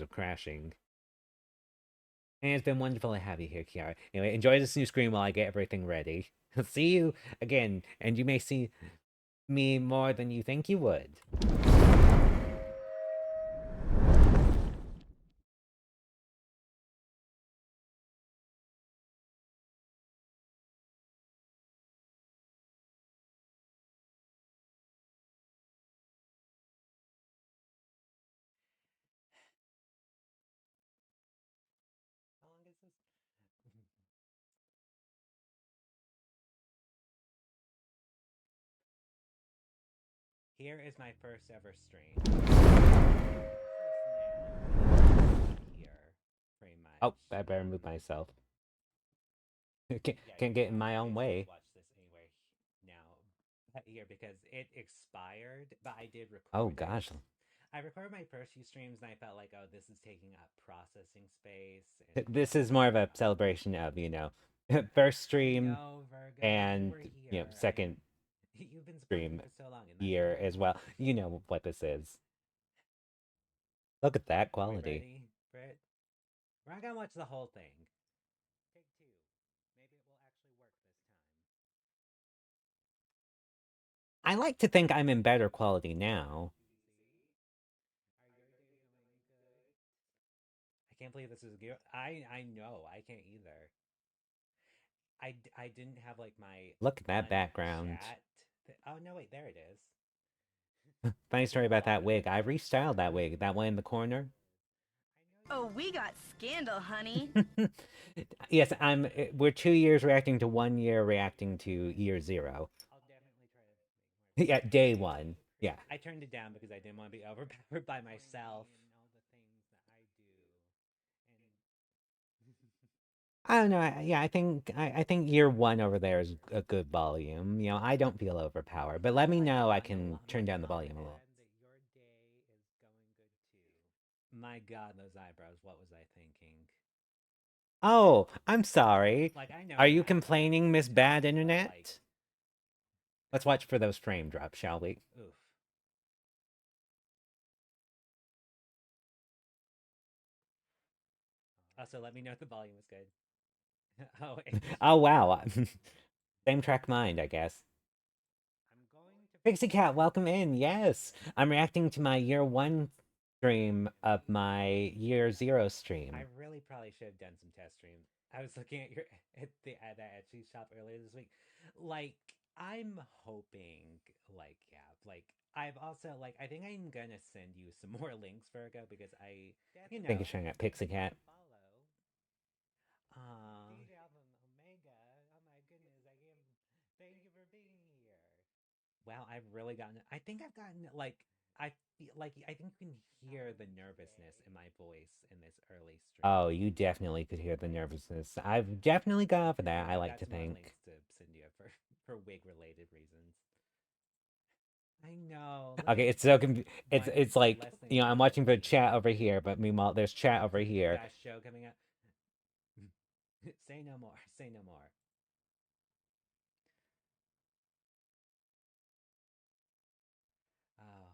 of crashing. And it's been wonderful to have you here, Kiara. Anyway, enjoy this new screen while I get everything ready. See you again, and you may see me more than you think you would. How long is this? Here is my first ever stream. Here, pretty much. Oh, I better move myself. Can't get in my own way. Watch this anywhere now here because it expired, but I did record. Oh gosh. I recorded my first few streams and I felt like, oh, this is taking up processing space. And, this is more of a celebration of, first stream and second You've been stream for so long, year as well. You know what this is. Look at that quality. Ready, we're not gonna watch the whole thing. Take two. Maybe it will actually work this time. I like to think I'm in better quality now. I can't believe this is good. I know. I can't either. I didn't have like my look at that background. Oh no, wait, there it is. Funny story about that wig. I restyled that wig. That one in the corner. Oh, we got scandal, honey. Yes, we're 2 years reacting to 1 year reacting to year zero. I'll definitely try to yeah, day one. Yeah. I turned it down because I didn't want to be overpowered by myself. I don't know. Yeah, I think year one over there is a good volume. I don't feel overpowered, but let me know. I can turn down the volume a little. My God, those eyebrows. What was I thinking? Oh, I'm sorry. Are you complaining, Miss Bad Internet? Let's watch for those frame drops, shall we? Oof. Also, let me know if the volume is good. Oh wow. Same track mind, I guess. Pixie Cat, welcome in. Yes, I'm reacting to my year one stream of my year zero stream. I really probably should have done some test streams. I was looking at your at that Etsy shop earlier this week. Like, I'm hoping, I've also I think I'm gonna send you some more links, Virgo, because Thank you for showing up, Pixie Cat. Omega. Oh my goodness, thank you for being here. Wow, I've really gotten. I think I've gotten I feel I think you can hear the nervousness in my voice in this early stream. Oh, you definitely could hear the nervousness. I've definitely got over that. I like to think. To send you for wig related reasons. I know. Okay, it's so it's like I'm watching the chat over here, but meanwhile there's chat over here. Show coming up. Say no more. Say no more.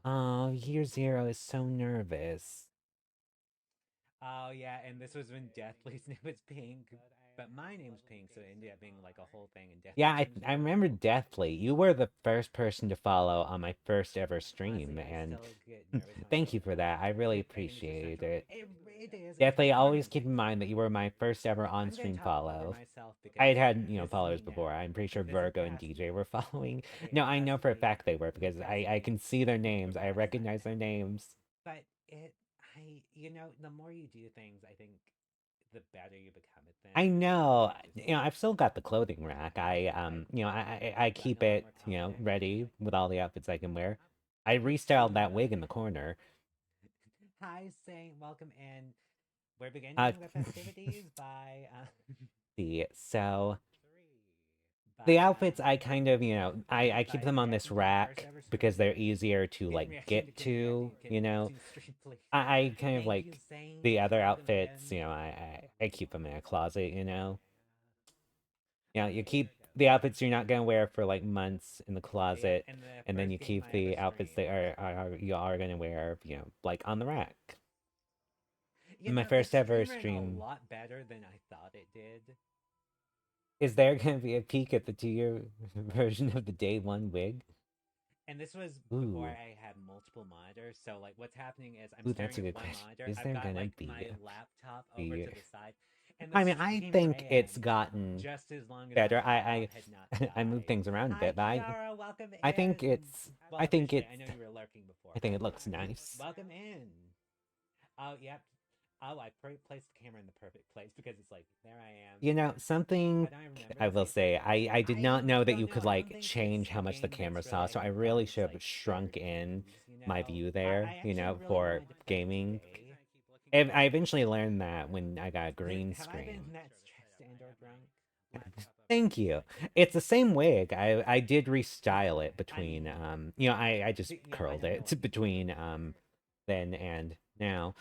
Oh, year zero is so nervous. Oh yeah, and this was when Deathly's name was Pink, but my name's Pink, so it ended up being like a whole thing. And Deathly, yeah, I remember Deathly. You were the first person to follow on my first ever stream, and thank you for that. I really appreciate it. Deathly, always keep in mind that you were my first ever on-stream follow. I had followers before. I'm pretty sure Virgo and DJ were following. No, I know for a fact they were because I can see their names. I recognize their names. But the more you do things, I think the better you become at things. I know. I've still got the clothing rack. I keep it, ready with all the outfits I can wear. I restyled that wig in the corner. Hi, Saint. Welcome in. We're beginning the festivities by see. So the outfits I kind of, I keep them on this rack because they're easier to get to, I kind of like the other outfits, I keep them in a closet, you keep the outfits you're not gonna wear for like months in the closet, and then you keep the outfits that you are gonna wear, like on the rack. My This first ever stream ran a stream. lot better than I thought it did. Is there gonna be a peek at the 2 year version of the day one wig? And this was before Ooh, I had multiple monitors. So like what's happening is I'm ooh, staring that's a at good one question. monitor. Is I've there got gonna like be my laptop over the? to the side, and the I mean, I stream think it's ran gotten just as long as my better. laptop had not I moved died. things around a Hi bit, but Kiara, welcome I think in. Well, I think officially, it's I know you were lurking before, I think but it looks nice. welcome in. Oh, yep. Oh, I placed the camera in the perfect place because it's like there I am. You know, something How do I remember I this? will say, I did not know that Don't you know. could I don't like think it's change a how much the game camera that's saw, really so I overdone really its should have like shrunk trigger in cues, my view there, I actually really for wanted to play it gaming. today. And I eventually learned that when I got a green Have I been screen. that stressed and or drunk? Thank you. It's the same wig. I did restyle it I between mean, I just I curled don't know it what you did. between then and now.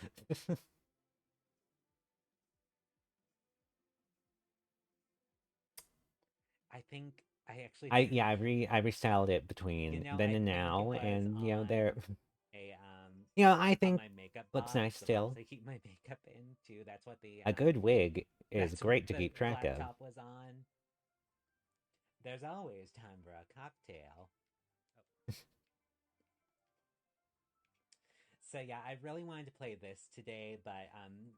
I actually I think yeah, I restyled it between then I and think it now, was and on there a I on think my makeup looks box, nice the box still. I keep my makeup in too. That's what the A good wig is that's what great to the keep track of. laptop was on. There's always time for a cocktail. So yeah, I really wanted to play this today, but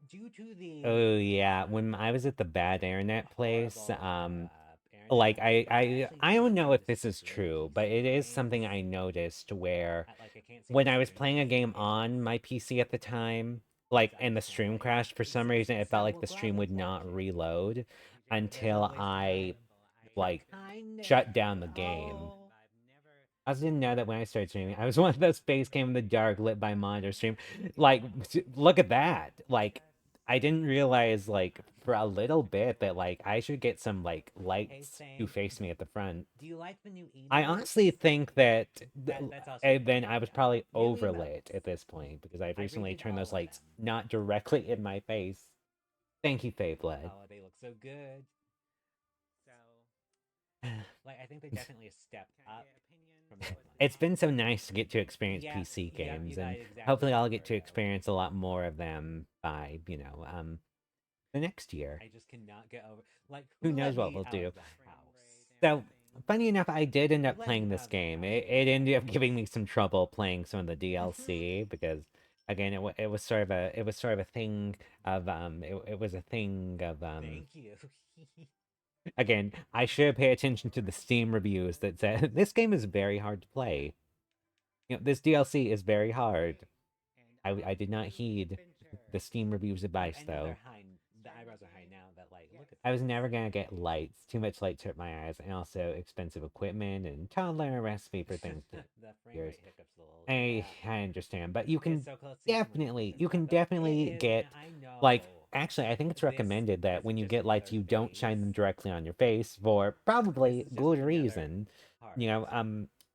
due to the Oh yeah, when I was at the bad internet place, horrible internet like place, like I actually I don't can't know seem if to this is stream true, but PC it is games. something I noticed where I can't seem when to I was stream playing a PC game games on my PC at the time, like because I and the just can't stream like. crashed for some reason, it felt So like we'll the glad stream would it's not working. reload There's until always I time for like shut down the kindness. game. Oh, I also didn't know that when I started streaming, I was one of those face cam in the dark lit by monitor stream. Like, look at that. Like, I didn't realize, like, for a little bit that, like, I should get some, like, hey lights to Saint, face me at the front. do you like the new I honestly emotes? think that That's also a then there I you was go. probably New overlit emotes. at this point because I've I recently redid turned all those of lights them. not directly in my face. Thank you, Fayblood. Oh, they look so good. Like I think they're definitely a step up from the old ones. It's been so nice to get to experience Yep, PC yep, you games, got and it exactly hopefully I'll right, get to Virgo. experience a lot more of them by, the next year. I just cannot get over. Like, Who who let knows what me we'll out of do. the house? So, funny enough, I did end Who up let me playing out this of the game. house? It ended up giving me some trouble playing some of the Mm-hmm. DLC because, again, it was sort of a thing of it was a thing of Thank you. again, I should pay attention to the Steam reviews that said this game is very hard to play. This DLC is very hard. I did not heed the Steam reviews Like advice I know though. they're high. The eyebrows are high now. That like, look at I was this. never gonna get lights. Too much light hurt my eyes, and also expensive equipment and toddler recipe for things to The frame years. rate hiccups a little. I Yeah, I understand, but it's so close to getting 100% you stuff can though. It definitely is, and get I like know actually I think it's this recommended that when isn't you just get lights, another you don't shine them phase. directly on your face for This probably is just good another reason. part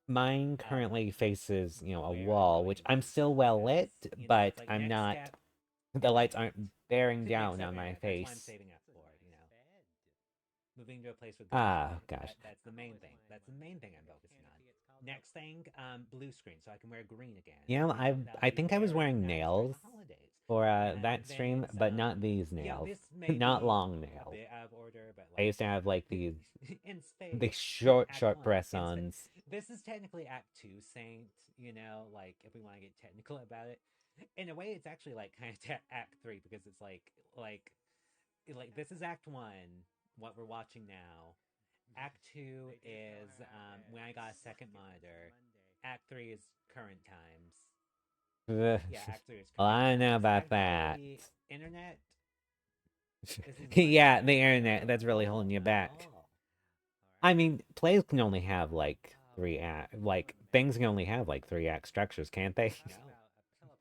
Mine of currently faces, a where I'm wall, going which with I'm myself. still I well guess lit, it's but like I'm next not step the lights internet. aren't bearing Next down step on my internet. That's why I'm face. saving up for it. Moving to a place with good Ah, internet. gosh. That's the main thing. That's the main thing I'm focusing on. Next thing, blue screen, so I can wear green again. That'll I be think I was very wearing nice during nails the holidays. for And that then stream, it's but not these yeah, nails. this may Not be long a nails. bit out of order, but I like used to have like these in the space, Act short One, press in space. ons. This is technically Act Two, Saint. Like if we want to get technical about it, in a way, it's actually like kind of Act Three because it's like this is Act One, what we're watching now. Act Two is when I got a second monitor. Act Three is current times. Well, Yeah, Act Three is current I don't know times. about that. Technically, internet isn't much Yeah, the longer. internet, that's really Oh, holding you not at back. all. I mean, plays can only have like things can only have like 3 act structures, can't they? No,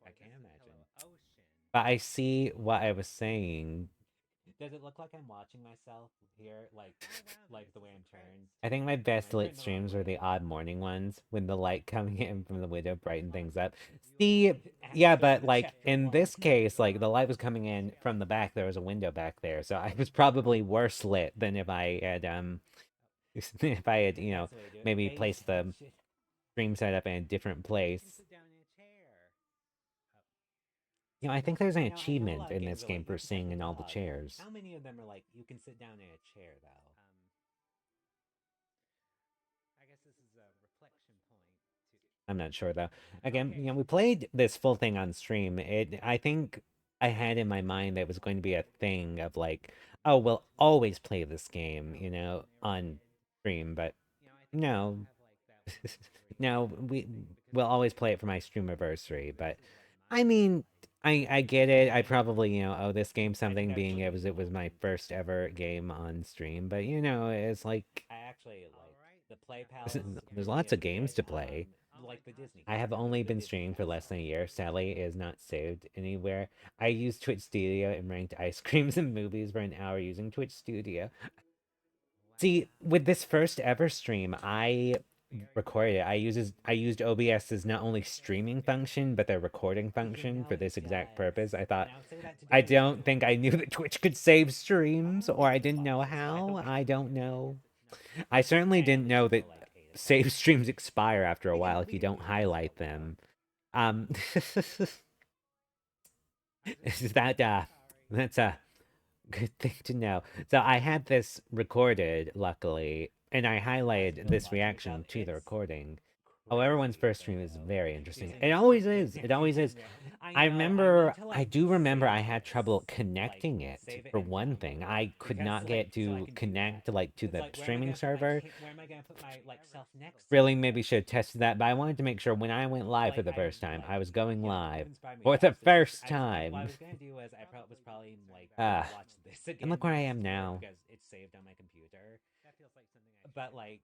I can't imagine. But I see what I was saying. Does it look like I'm watching myself here, like the way I'm turned? I think my Or am I best lit turned the wrong streams were the way? odd morning ones when the light coming in from the window brightened things up. See, yeah, Act but Three, like Chapter in One. this case, like the light was coming in from the back. There was a window back there, so I was probably worse lit than if I had if I had That's the way to do it. maybe Pay placed the attention. stream setup in a different You can place. sit down in a chair. I think there's an I know a achievement lot of in games this are game like for you can pet sitting the in all the dog. chairs. How many of them are like you can sit down in a chair though? I guess this is a reflection point to. I'm not sure though. Again, Okay. we played this full thing on stream. I think I had in my mind that it was going to be a thing of like, oh, we'll always play this game, on stream, but no. No, will always play it for my stream anniversary, but I mean, I get it. I probably, owe this game something being it was my first ever game on stream, but it's like I actually like the Play Palace there's really lots of is games good. to play. Like the Disney I have games, only the been Disney streaming for less apps. than a year. Sadly, it is not saved anywhere. I use Twitch Studio and ranked ice creams and movies for an hour using Twitch Studio. See, with this first ever stream, I recorded it. I used OBS's not only streaming function, but their recording You function know for it this exact does, purpose. and I would say that to I do with don't think I knew that Twitch could save streams, or I didn't know boxes, by the how. way. I don't know. I certainly And didn't the know people that like hated it. save streams expire after a We can while if we you can don't read what highlight people wrote. them. Um, is that that's a good thing to know. So I had this recorded, luckily, and I I was highlighted really this watching myself. reaction to the It's recording. Oh, everyone's crazy first stream is though. very interesting. Using It always the is. It always is. yeah. I need to I like do remember I save had this, trouble like connecting it save it for and one thing. download it I could because not like get so I to can do that. connect like to It's the like streaming server. where am I gonna put my like self next to Really, it maybe though? should have tested that, but I wanted to make sure when I went live for Like the I first time, like I was going you live inspired me for the drastically. first What I time. was gonna do was probably like watch this And again look where I next am year now. because it's saved on my computer. But like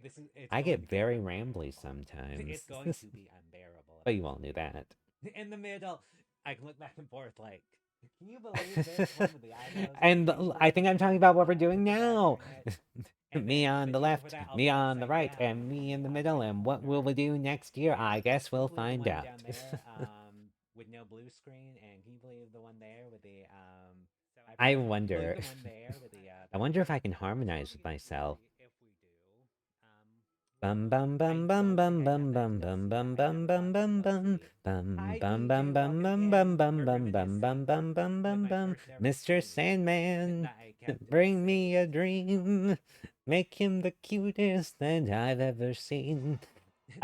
this is it's I going to get be very rambly unbearable. sometimes. It's going to be unbearable But if I you all knew continue. that. In the middle, I can look back and forth like, can you believe this one with the eyebrows And I think I'm talking about what we're doing with the dad now. doing it, and Me then on the the year before left, that I'll me be on the upside right, down and me in the middle. behind a And what will corner. we do next year? I guess Can you we'll believe the find one out. down there with no blue screen? And can you believe the one there with the I believe wonder. the one there with the I wonder if I can harmonize with myself. well, Bum bum I bum bum don't think bum I have bum that bum skill bum set. bum I've bum never bum bought one. bum Let's bum see. bum Hi bum DJ, bum bum welcome bum in. bum bum We're bum bum bum reminiscing bum bum with bum my bum. first ever Mr. stream Sandman, that I kept and bring me a saved. dream. Make him the cutest that I've ever seen.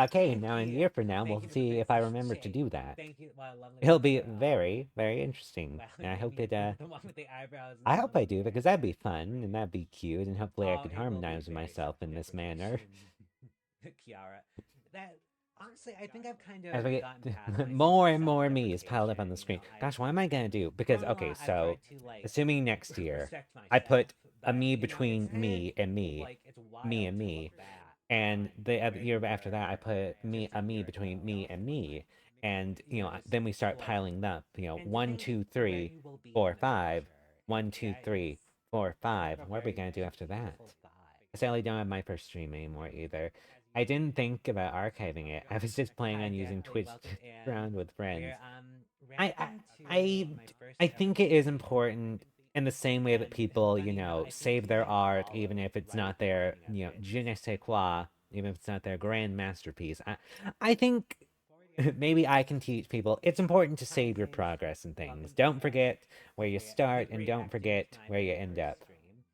Okay, Thank now in a you. year from now, Thank we'll you for the see if I fancy remember to shake. do that. Thank you. What a lovely It'll voice. be very, very interesting. Wow, And I hope maybe it the one with the eyebrows and I the one hope I with the do hair. because that'd be fun and that'd be cute and hopefully I Oh, could it will be harmonize with very myself in this manner. self-deprecation, Kiara. That honestly, I think I've kind As of we gotten past get my more and more me is piled up on self-deprecation. the You know, screen. I've Gosh, what am I gonna do? Because grown a okay, lot. I've so tried to like assuming next year respect I myself, put a but me you know, it's between kind of me, like it's me wild and to me, look back and on the other where you year after that I were put just a me year between ago, me and me, and years then we start later, piling up. and One, think two, where three, you will be in four, the five. future. One, And two, that is three, four, five. a What are we very, gonna do very after that? beautiful thought. I sadly don't have my first stream anymore either. I didn't think about archiving it. I was just planning Hi, on using Deathly. Twitch Welcome to in. around with friends. We're I, reacting to I, my first I ever think it is stream. important in the same way that And people, funny enough, I think save you their can art, even follow if it's right at not the their, beginning of it. je ne sais quoi, even if it's not their grand masterpiece. I think maybe I can teach people it's important to Hi, save your Sage. progress and things. Welcome Don't in. forget where you We're start and don't reacting forget to my where you very end first up. stream.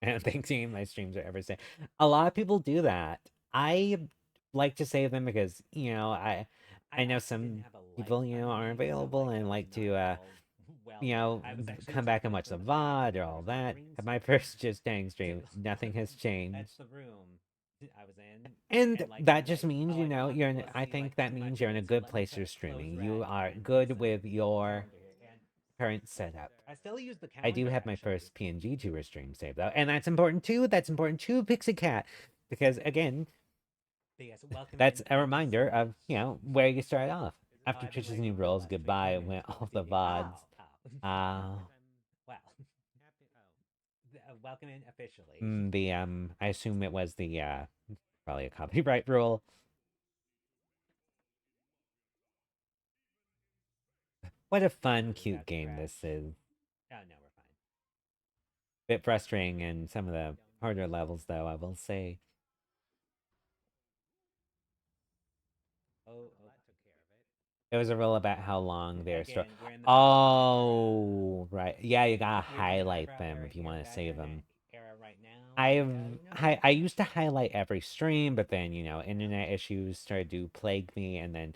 I don't think seeing my streams are ever safe. A lot of people do that. I like to save them because, I I know actually didn't some have a like people, are underneath, so available like and I was like not to all well lit. I was actually come just back like and watch looking the at the back VOD and or there all was like that. green At my screen. first Just Dang stream, nothing has changed. That's the room I was in. And And like that I'm just like, means, oh, I don't want you're people in, to I see like think that too means much you're of in a it. So good let me place for put close streaming. You red are and good some with your calendar here. And current setup. I still use the I do calendar have my actually. first PNG tour stream saved though, and that's important too. That's important too, Pixie Cat, because again, But yes, welcome that's in. a Thank you so reminder of, much. where you start off. Oh, After I've been Twitch's waiting new for the rules, live stream to goodbye come in went to all the continue. VODs. Oh, oh. Uh, Well, welcome in officially. I assume it was probably a copyright rule. What a fun, Is cute about to game this crash. is. Oh no, we're fine. Bit frustrating in some of the harder levels, though, I will say. Oh, oh. It was a rule about how long their story. Again, we're in the bad Oh, right. Yeah, you gotta we're in the bad highlight for them our if you era, want to bad save internet them. era right now. I've No, no. I used to highlight every stream, but then internet issues started to plague me, and then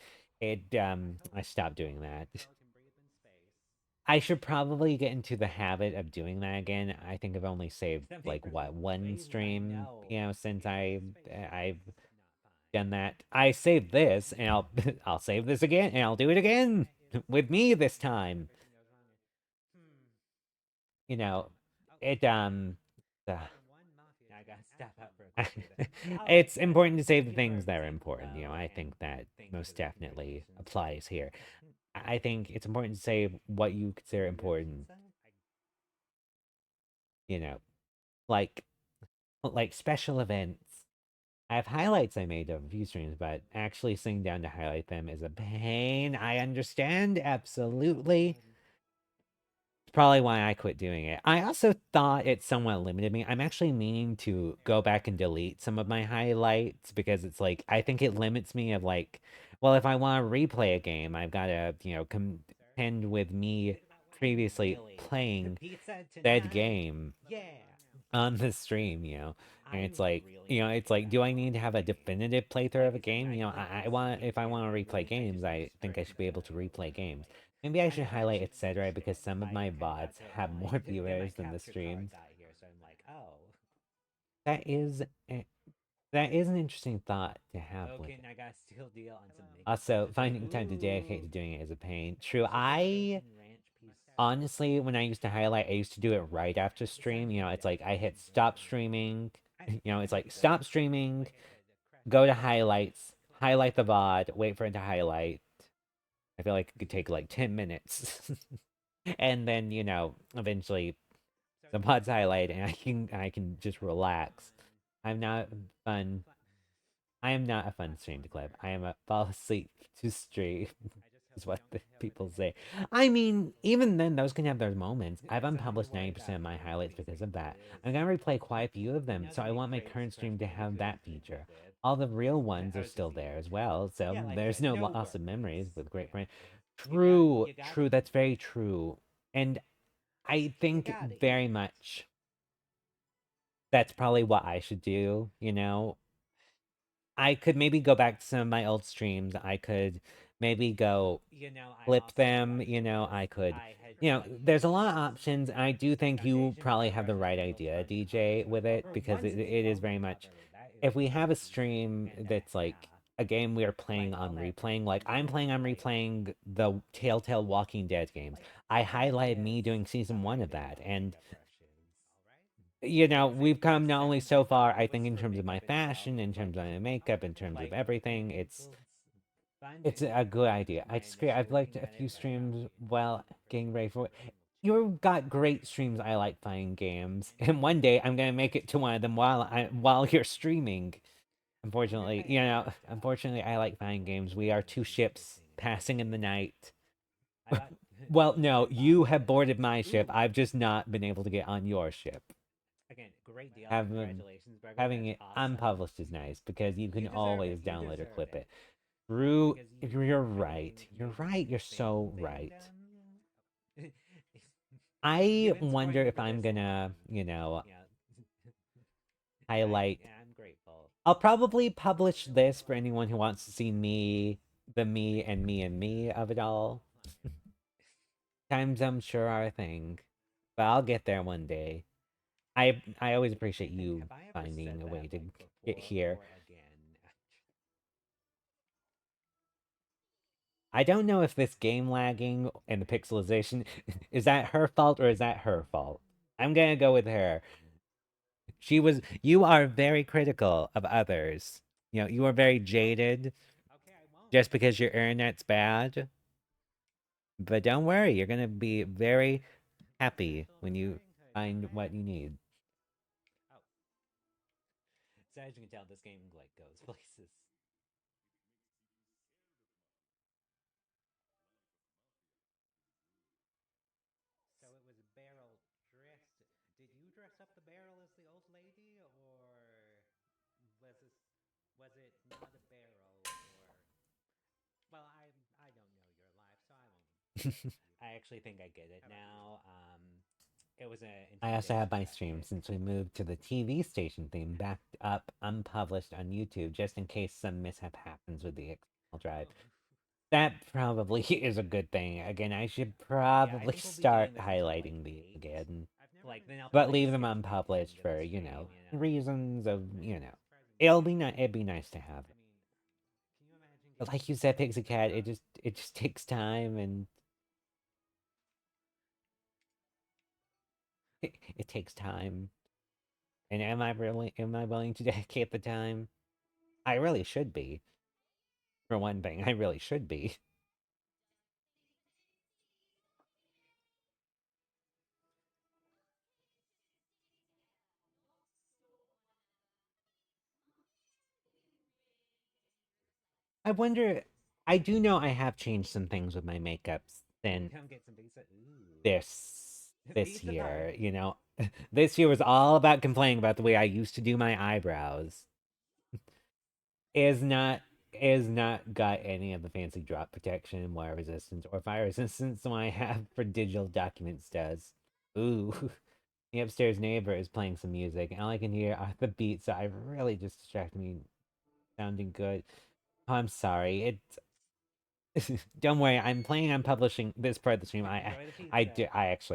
I stopped doing that. Girl can breathe in space. I should probably get into the habit of doing that again. I think I've only saved Some like people what one breathe. I stream, know. since Spaceships I've not fine. done that. I saved this, and I'll I'll save this again, and I'll do it again That is with me this what if time. everything goes wrong? Hmm. You know, Oh, it uh, the one mafia. I gotta step out for a quick breather. All right, it's guys. important to save Thank the you for things that are saying important. hello, I and think that thank you for most the definitely congratulations. applies here. I think it's important to say what you consider You really think important. so? You know, like special events. I have highlights I made of a few streams, but actually sitting down to highlight them is a pain. I understand absolutely. It's probably why I quit doing it. I also thought it somewhat limited me. I'm actually meaning to go back and delete some of my highlights because it's like I think it limits me of like, well, if I want to replay a game, I've got to, contend with me previously Really? playing Pizza said tonight? game Yeah. on the stream, And I really need it's to go like, do back I and need to play have that a game. definitive playthrough Like of a I said, game? I played I want, if this I want to game. replay I games, just I missed think I certain should be able to replay games. Maybe I I should never highlight actually etc. finished because it. some of Like my I kind of got VODs to a have more point, then my viewers than the capture card streams. got here, so I'm like, oh. That is a- that is an interesting thought to have with Okay, it. now I got a steal deal on some Mickey Also, sauce. finding time to dedicate Ooh. to doing it is a pain. True, Chicken I bacon ranch piece. honestly, when I used to highlight, I used to do it right after stream. It's like I hit stop streaming. It's like stop streaming, go to highlights, highlight the VOD, wait for it to highlight. I feel like it could take like 10 minutes. And then, eventually the VOD's highlight and I can just relax. I'm not fun. I am not a fun stream to clip. I am a fall asleep to stream, is what the people say. I mean, even then, those can have their moments. I've So you unpublished worked 90% out of my for highlights basic because of that. biz. I'm gonna replay quite a few of You them, know, it's so gonna I be want my great current for stream to friends have you that haven't played feature. with. All the real But ones I are was just still being there as joking. well, so Yeah, like I there's said, no no loss of worries. memories with great Yeah, friends. you got True, you gotta true, that's very true. And I you think gotta eat. very much that's probably what I should do, I could maybe go back to some of my old streams. I could maybe go I flip also them, forgot to do this. I could, I had there's a lot of this options. I do think you foundation probably without have the brushing right it will idea, run DJ, onto the with it rubber because once it's it is very folded much, properly. That is if we have a key. stream And that, that's yeah, like a game we are like playing all on that replaying, like I'm red playing on layer. replaying the Telltale Walking Dead games. Like I that highlighted me is doing season one of already that. for And makeup brushes. It's we've come not only sounds so like far, I it think was in for terms of my makeup itself. fashion, in terms of my makeup, in terms of Like the everything. pencils fun It's a good idea. I my just agree. initial I've liked looking a at it, few but I'm not streams looking while for getting ready for it. anything You've got great streams. I like playing games, and one day I'm gonna make it to one of them while you're streaming. Unfortunately, unfortunately, I like playing games. We are two ships passing in the night. I got Well, no, red you bottoms have and boarded boots. my ship. Ooh, I've just not been able to get on your ship. again, great deal. Having Congratulations, Burger. having That's it awesome. unpublished is nice because you can You deserve it. always You download or deserve clip it it. True, because you're everything right. You're you've right. You're so explained, right. yeah. I You've been wonder supporting me if for I'm this gonna, long. Yeah, highlight. I'm grateful. I'll probably publish this for anyone who wants to see me, the me and me and me of it all. Times I'm sure are a thing, but I'll get there one day. I always appreciate I think you have I ever finding said a way that to like get before here. or again? I don't know if this game lagging and the pixelization is that her fault or is that her fault. I'm gonna go with her. You are very critical of others. You are very jaded Okay, I won't. just because your internet's bad. But don't worry, you're gonna be very happy Natural when you Neighboring Hood, find alright? what you need. Oh, so as you can tell, this game like goes places. So it was barrel dressed. Did you dress up the barrel as the old lady, or was this was it not a barrel? Or well, I don't know I actually think I get it now. It was an I also have intimidation my stream tactic. since we moved to the TV station theme backed up unpublished on YouTube just in case some mishap happens with the external drive. That probably is a good thing. Again, I should Yeah, I probably think we'll be doing start this until like highlighting these 8. again. Like then I'll But probably leave just them skip to like 10 unpublished to the for, stream. reasons of, it'd be nice to have it. But like you said, Pixie Cat, it just takes time and it takes time. And am I willing to dedicate the time? I really should be. For one thing, I really should be. I wonder I do know I have changed some things with my makeups since Come get some pizza. Ooh, this pizza year, time. This year was all about complaining about the way I used to do my eyebrows. Is not is not got any of the fancy drop protection, water resistance, or fire resistance the one I have for digital documents does. Ooh. The upstairs neighbor is playing some music, and all I can hear are the beats that I really just distracted me sounding good. Oh, I'm sorry. Don't worry, I'm planning on publishing this part of the stream. Enjoy the pizza.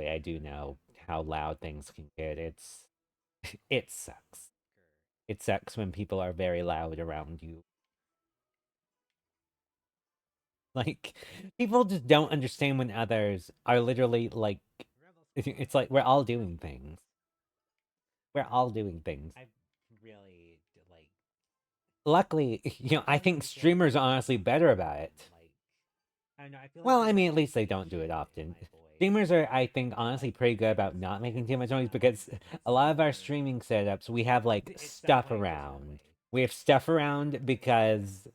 I do know how loud things can get. It sucks. It sucks when people are very loud around you. Like people just don't understand when others are literally like it's like we're all doing things. We're all doing things. I really like. Luckily, I I don't think really feel like streamers I'm are honestly better about it. like. I don't know. I feel like Well, I people mean, at like least they don't do it appreciate often. my voice. Streamers are, I think, Like honestly pretty good about there's not making too it's much noise because a lot of our streaming setups, we have like it's that stuff way. There's no around. way. We have stuff around because,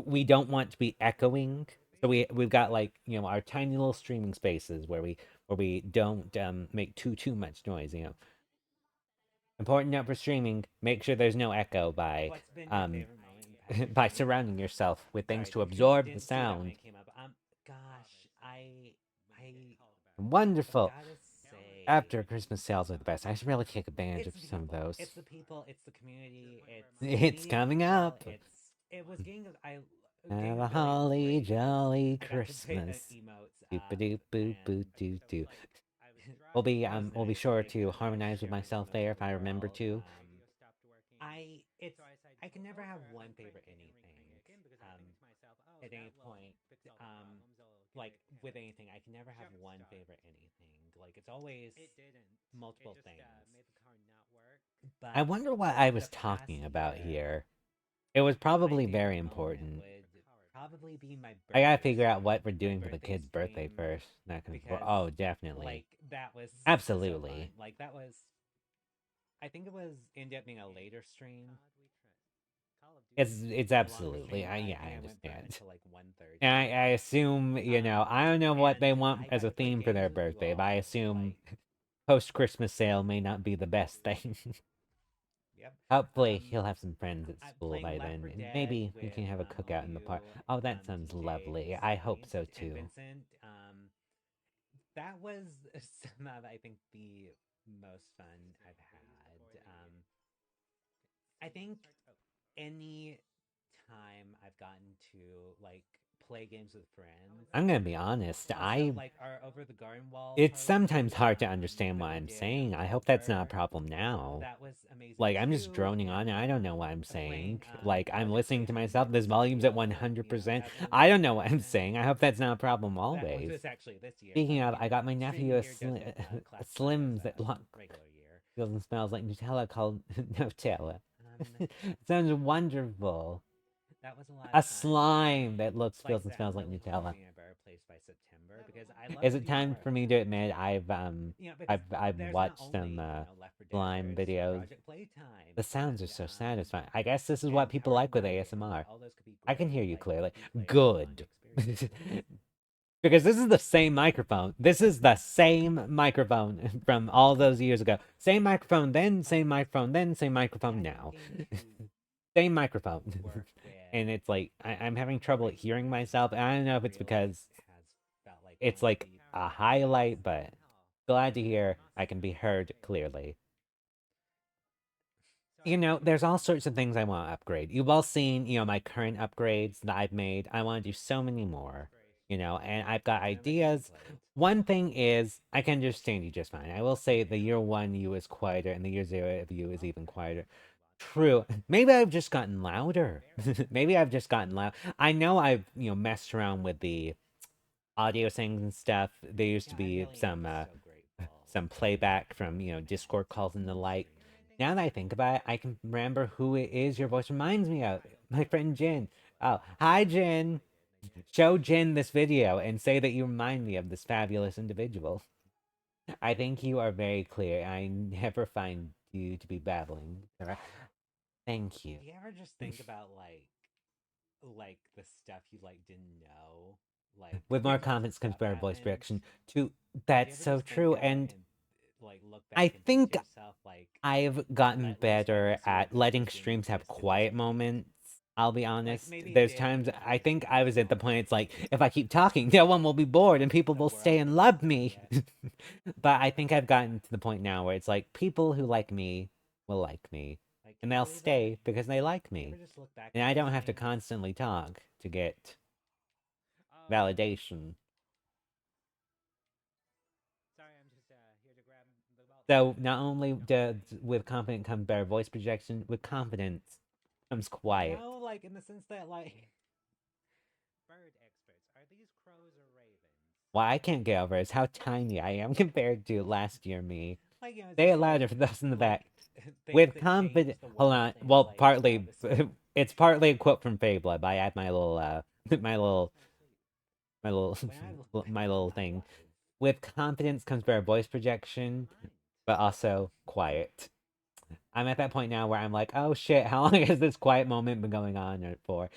we don't want to be echoing. So we've got like, our tiny little streaming spaces where we don't make too much noise, Important note for streaming, make sure there's no echo by What's been your um favorite moment in the past year by streaming? surrounding yourself with things Sorry, to couldn't absorb the didn't see that when sound. it came up. Gosh, I Wonderful. gotta say, After Christmas sales are the best. I should really take advantage it's of the some of people. those. It's the people. It's the community. It's It's meeting coming people. up. It was Have getting a affiliate was holly great because jolly I got to play Christmas. emotes Doop-a-doop boo boo and doo doo. that was We'll be nice. sure I to got to harmonize with share my myself emotes there with if the I remember world. to. I can never have one favorite anything. Um, at any point, like with anything, I can never have one favorite anything. Like it's always multiple things. I But wonder what I the was past talking about year, here. It was my probably very favorite moment important. would probably be my I gotta birthday figure out what we're stream. My doing for the birthday kid's birthday stream first. Not gonna. because Oh, definitely, like that was so fun. absolutely. Like that was I think it was ended up being a later stream. It's A longer absolutely. stream. I Yeah, I think I went for understand. until like And 1:30. I assume, I don't know what And they want I as got a to play theme for games their with you birthday, but I all. assume Like, post Christmas sale may not be the best thing. yep. Hopefully, he'll have some friends at I'm school playing by Left then, 4 and Dead maybe we with can have a cookout in the you, park. Oh, that sounds TJ, lovely. I hope Saint, so and too. Vincent. That was some of I think the most fun I've had. I think any time I've gotten to like play games with friends. I'm gonna be honest. Also, like our Over the Garden Wall It's sometimes party hard to understand that what we I'm did in saying. I hope that's not a October, problem now. that was amazing Like, I'm just too. droning on it. And I don't know what I'm saying. playing Like, I'm Project listening to Playtime myself. with This volume's at Sophia, 100%. that was I don't know what I'm fun. saying. I hope that's not a problem Which always. was actually this year. Speaking Like of, I got my streaming nephew year does get a classified as Slims a that look regular year. feels and smells like Nutella called Nutella. Um, Sounds wonderful. that was a lot A of fun. slime that looks, feels, Like I and said, I'm smells like really Nutella. hoping a better place by September because I love Is to it do time more of for me to that. admit Because I've there's not watched some only Left 4 Dead, slime there's videos. Project Playtime The sounds are and so satisfying. I guess this is what and people Tower like with Defense. Like ASMR. all those could be I can hear great, you like clearly. multiplayer fun Good. experiences. Because this is the same microphone. This is the same microphone from all those years ago. Same microphone then, But same microphone then, same yeah, microphone now. getting to Same microphone. work with And it's like I'm having trouble hearing great myself. And I don't know if it's really because has felt It's like a highlight, but glad to hear I can be heard clearly. There's all sorts of things I want to upgrade. You've all seen, my current upgrades that I've made. I want to do so many more, and I've got ideas. One thing is, I can understand you just fine. I will say the year one you is quieter, and the year zero of you is even quieter. True. Maybe I've just gotten louder. Maybe I've just gotten loud. I know I've, messed around with the audio things and stuff. There used to be some playback from, Discord calls and the like. Now that I think about it, I can remember who it is your voice reminds me of. My friend Jin. Oh, hi Jin. Show Jin this video and say that you remind me of this fabulous individual. I think you are very clear. I never find you to be babbling. Thank you. Do you ever just think about like the stuff you like didn't know, like With more when confidence comes stuff better voice happened? direction. Too. Do you That's ever so just think true. of it And and like look I back and think to think yourself like I've gotten let loose my better visceral at anger letting for being streams have pissed at this quiet moment? moments. I'll be Like honest. maybe it There's did times I just think I happen was at the all at point it's once, like, but if I keep talking, no one will be bored and people will somewhere stay off and in my love brain me. yet. But I think I've gotten to the point now where it's like, people who like me will like me. Like, can And you they'll believe that? stay because they like Do you ever me. just look back And at I those don't have to things? constantly talk to get Oh, validation. sorry, I'm just here to grab the belt So buckle. not only does with confidence come better voice projection, with confidence comes quiet. No, like in the sense that like bird experts are these crows or ravens? Why I can't get over is how tiny I am compared to last year me. Like it's Say just it louder for those in the like back. things With that change confidence, the hold world on. and Well, like how partly, this world. it's partly a quote from Fabla, but I add my little, my I little, fell asleep. my little, When I look back my on little my thing. life, With confidence comes better voice projection, mind. but also quiet. I'm at that point now where I'm like, oh shit, how long has this quiet moment been going on for?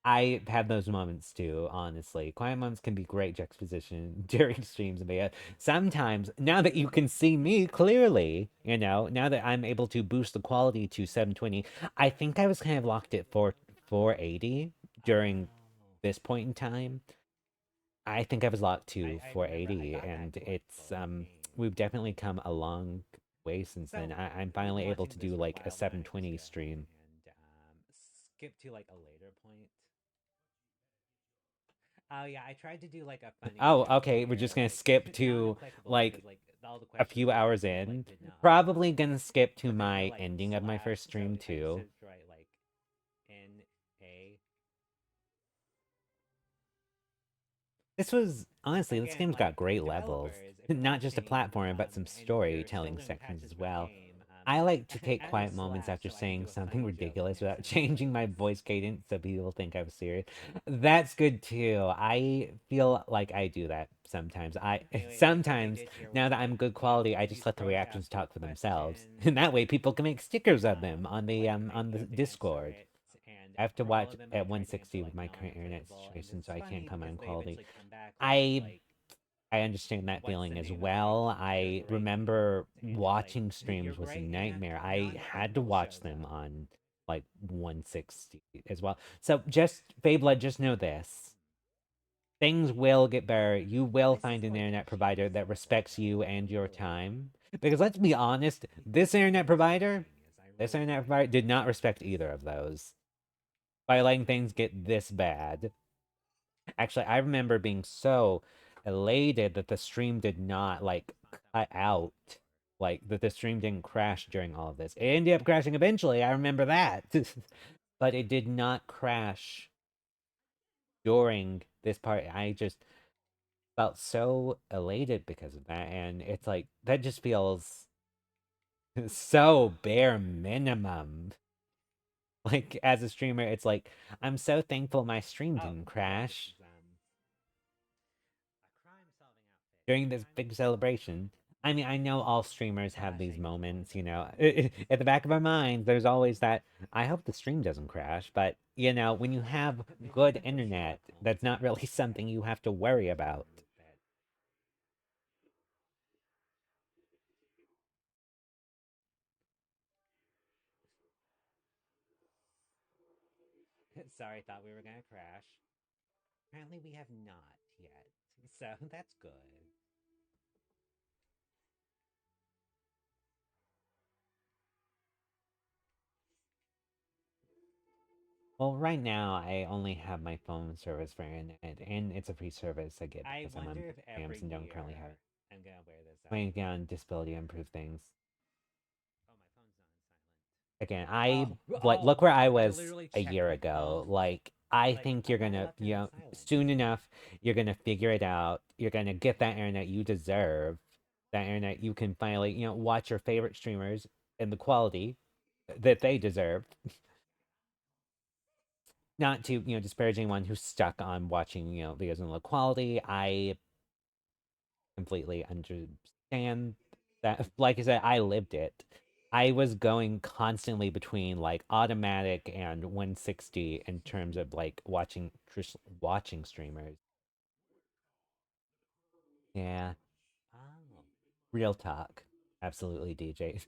I have those moments too, honestly. Quiet moments can be great juxtaposition during streams and video. Sometimes, now that you can see me clearly, now that I'm able to boost the quality to 720, I think I was kind of locked at 480 during Oh, this point in time. I think I was locked to I remember I 480, got that and glitch it's though in game. we've definitely come a long way since then. So I'm we've finally been able to watching this do for a like a while now, and I need 720 to go ahead stream. and skip to like a later point. Oh yeah, I tried to do like a funny Oh, joke okay. We're just here, gonna like skip to non-applicable like because like all the a questions few you hours asked me in. like did not Probably apply. gonna skip to But they were my like ending of my slash, first so stream I just too. had to write like N-A. Honestly, this Again, game's like got great levels. developers, if you're Not just a watching, platform, but some and you're still storytelling doing sections patches as for the well. game, I like to take add a quiet moments slash after so I can saying do a something funny joke ridiculous next without to my changing my names. voice cadence so people think I'm serious. That's good too. I feel like I do that sometimes. I Anyways, that's what they sometimes did here with now that like I'm good quality, I just these let the crows reactions ask you a talk for themselves. question, And that way people can make stickers of them like and on you the have to answer Discord. it. And I have to for all watch of them, I at tried to answer 160 with like my current internet non-applicable, and situation, it's so I can't funny come because on they quality. eventually come back with I like, I understand that "What's the feeling as name of the game? well. You're I great in remember it," and it's like watching your streams was a great aunt nightmare. I had to non-applicable watch shows them up. on like 160 as well. So just Fabla, just know this. Things will get better. You will This find is an like a internet provider genius that level respects though. you Like and I your really time. Because let's be honest, think this is genius. I this really internet like provider did not like respect this. either of those by letting things get this bad. Actually, I remember being so elated that the stream did not like cut out, like that the stream didn't crash during all of this. It ended up crashing eventually. I remember that, but it did not crash during this part. I just felt so elated because of that, and it's like that just feels so bare minimum. Like as a streamer, it's like I'm so thankful my stream Oh didn't yeah, this crash is a crime solving outfit. during this big celebration. I mean, I know all streamers have these Flashing moments, onto the at the back of our minds, there's always that, I hope the stream doesn't crash, but, when you have They good remember internet, Sherlock Holmes that's in not really that something you have to worry about. room that sorry, thought we were gonna crash. Apparently we have not yet. So that's good. Well, right now I only have my phone service for internet, and it's a free service I get I because I'm on wonder if every programs and don't currently have year it. I'm gonna wear this out Playing again. down disability to improve things. Oh, my phone's not Again, on I silent. like look where I I was literally a checked year my ago. phone Like I like think I you're thought I gonna, left it on silent. soon enough you're gonna figure it out. You're gonna get that internet you deserve. That internet you can finally, watch your favorite streamers in the quality that they deserve. Not to, disparage anyone who's stuck on watching, videos in low quality. I completely understand that. Like I said, I lived it. I was going constantly between like automatic and 160 in terms of like watching streamers. Yeah, Oh. real talk. Absolutely, DJ.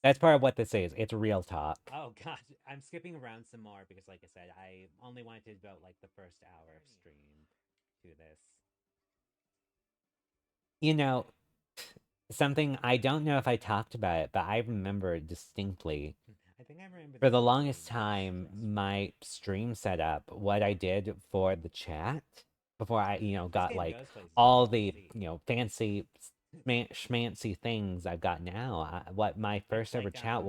That's part of what this is. It's real talk. Oh gosh, I'm skipping around some more because, like I said, I only wanted to devote like the first hour of stream to this. You know, something I don't know if I talked about it, but I remember distinctly I think I remember for this the one being longest really time, stressful. my stream setup, what I did for the chat before I, This got game like goes places you all can't the, see. fancy schmancy things I've got now. What my first ever Like chat I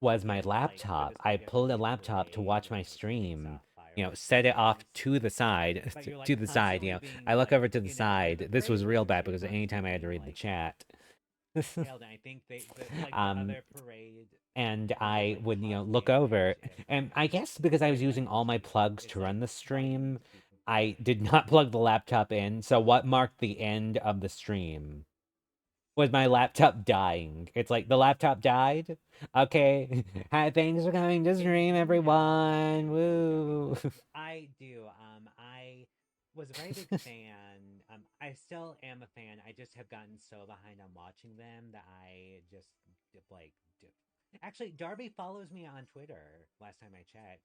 was my can't like where laptop. this I game goes pulled a into a laptop to parade watch and my they're shooting stream, fireworks and set it off things, to the side, but you're like to the side, constantly I being look like, over to the in the side. This was parade real because bad you're because anytime constantly I had to being read the like chat. hailed. And I think the um, other parade and was I like would, look constantly over, enraged if and I guess because I was like using all my plugs it's to like, run the why do you need stream, to be I like did not plug the laptop in. So what marked the end of the stream was my laptop dying. It's like the laptop died. Okay, hi, thanks for coming to and stream, I everyone. am so joking, Woo! but I do. I was a very big fan. I still am a fan. I just have gotten so behind on watching them that I just like. Actually, Darby follows me on Twitter. Last time I checked,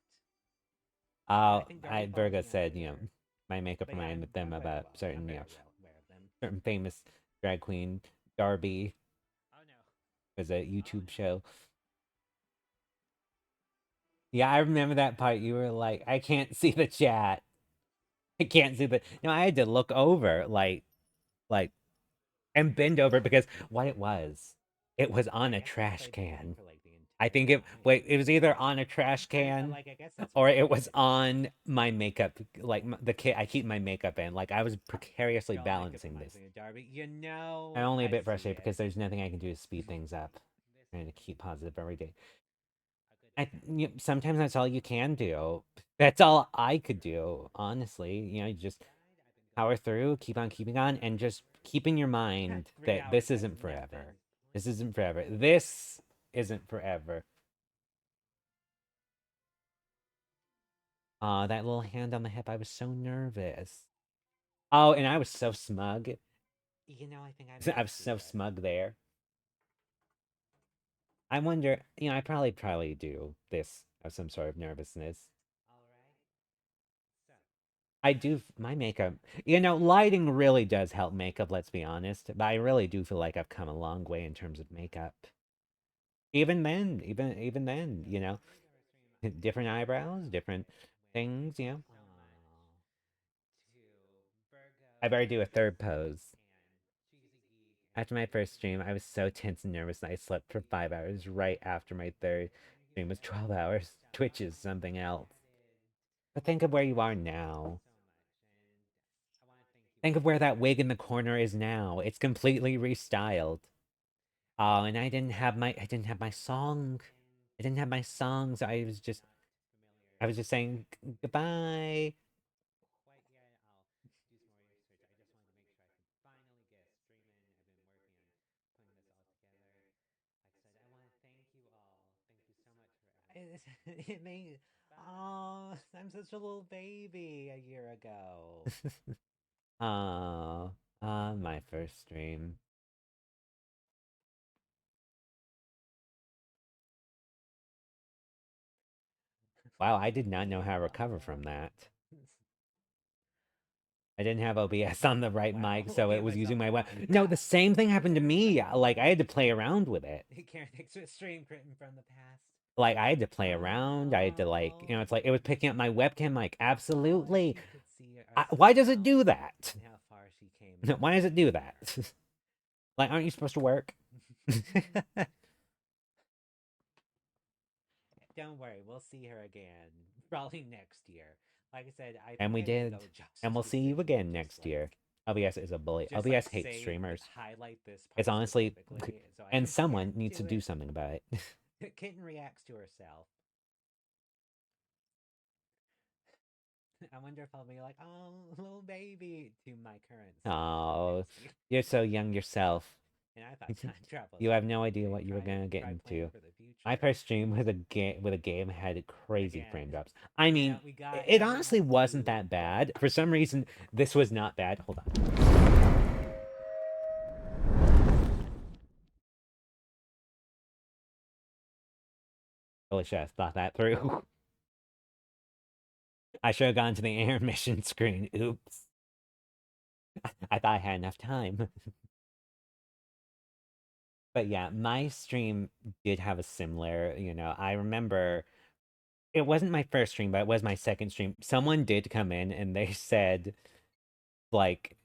yeah, I think Darby follows Virgo me on said, Twitter. my makeup But yeah, reminded them I'm very about well. I'm certain, very well aware of them. certain famous drag queen Darby Oh no. was a YouTube show. Yeah, I remember that part. You were like, I can't see the chat. I can't see the. No, I had to look over, like, and bend over because what it was I on a guess I trash played the game can. for like the I entire think it time. was either on a trash And can like I guess that's or what it makes was it on my makeup, like the kit I keep my makeup in. Like I was precariously your makeup balancing reminds this. me of Darby. I'm only a I bit see frustrated it. because there's nothing I can do to speed things up. Trying to keep positive every day. Sometimes that's all you can do. That's all I could do, honestly. You just power through, keep on keeping on, and just keep in your mind 3 that hours this has isn't nothing. forever. This isn't forever. This isn't forever. That little hand on the hip, I was so nervous. Oh, and I was so smug. I think I I might was do so it. smug there. I wonder, I probably do this of some sort of nervousness. All right. So, I do my makeup. Lighting really does help makeup, let's be honest. But I really do feel like I've come a long way in terms of makeup. Even then, different eyebrows, different things. aw, to I Virgo better do a third pose. and Cheesy Geek and After my first Kitten. stream, I was so tense and nervous and I slept for 5 hours right after my third stream was 12 hours. Twitch is something else. But think of where you are now. So much, and I want to thank you Think of all. where that wig in the corner is now. It's completely restyled. Oh, and I didn't have my song. I didn't have my songs. I was just saying goodbye. Quite yet. I'll do some more research. I just wanted to make sure I could finally get a stream in. I've been working on putting this all together. Like I said, I want to thank you all. Thank you so much for everything. It made. Oh, I'm such a little baby a year ago. Oh, my first stream. Wow, I did not know how to recover from that. I didn't have OBS on the right mic, Wow, so it give was us using a my web. mic. No, the same thing happened to me. Like I had to play around with it. Karen thinks it's stream Kitten from the past. Like I had to play around. I had to like, Oh, it's like it was picking up my webcam mic. oh, if Absolutely. you could see our Why does it smile do that? and how far she came in Why does it do that? there. Like, aren't you supposed to work? Don't worry, we'll see her again probably next year. Like I said, I And think we I may did. go And we'll see you justice and again just next year. OBS is a bully. just like OBS hates say streamers. highlight this It's part honestly, specifically so I and can't someone needs to do do it. something about it. Kitten reacts to herself. I wonder if I'll be like, oh, little baby, to my current self Oh, next year. you're so young yourself. And I thought time travel was You have pretty no cool idea too. what you were gonna get Try planning into. for the My future. first stream with a game had crazy Again, frame drops. I yeah, mean, we got it everyone honestly wasn't to that bad. For some reason, this was not bad. Hold on. Holy shit, I thought that through. I should have gone to the intermission screen. Oops. I thought I had enough time. But yeah, my stream did have a similar, I remember it wasn't my first stream, but it was my second stream. Someone did come in and they said, like,